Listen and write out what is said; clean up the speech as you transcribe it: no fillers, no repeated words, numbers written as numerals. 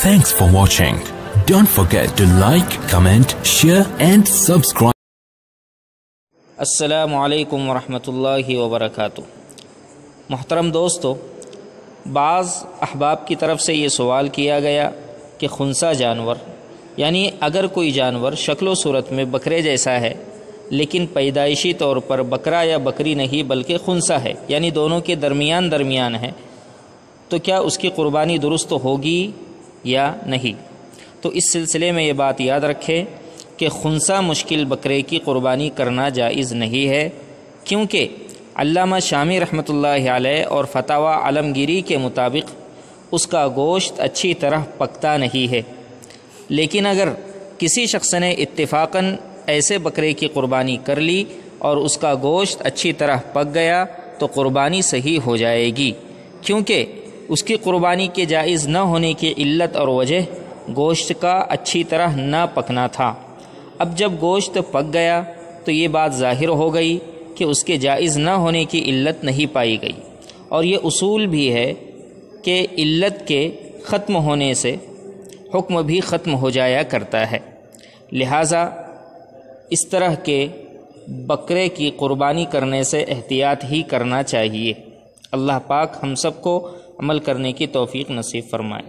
Thanks for watching. Don't forget to like, comment, share and subscribe. السلام علیکم ورحمۃ اللہ وبرکاتہ۔ محترم دوستو، بعض احباب کی طرف سے یہ سوال کیا گیا کہ خنثی جانور، یعنی اگر کوئی جانور شکل و صورت میں بکرے جیسا ہے لیکن پیدائشی طور پر بکرا یا بکری نہیں بلکہ خنثی ہے، یعنی دونوں کے درمیان ہے، تو کیا اس کی قربانی درست ہوگی یا نہیں؟ تو اس سلسلے میں یہ بات یاد رکھیں کہ خنثی مشکل بکرے کی قربانی کرنا جائز نہیں ہے، کیونکہ علامہ شامی رحمۃ اللہ علیہ اور فتاوی عالمگیری کے مطابق اس کا گوشت اچھی طرح پکتا نہیں ہے۔ لیکن اگر کسی شخص نے اتفاقاً ایسے بکرے کی قربانی کر لی اور اس کا گوشت اچھی طرح پک گیا تو قربانی صحیح ہو جائے گی، کیونکہ اس کی قربانی کے جائز نہ ہونے کی علت اور وجہ گوشت کا اچھی طرح نہ پکنا تھا۔ اب جب گوشت پک گیا تو یہ بات ظاہر ہو گئی کہ اس کے جائز نہ ہونے کی علت نہیں پائی گئی، اور یہ اصول بھی ہے کہ علت کے ختم ہونے سے حکم بھی ختم ہو جایا کرتا ہے، لہٰذا اس طرح کے بکرے کی قربانی کرنے سے احتیاط ہی کرنا چاہیے۔ اللہ پاک ہم سب کو عمل کرنے کی توفیق نصیب فرمائے۔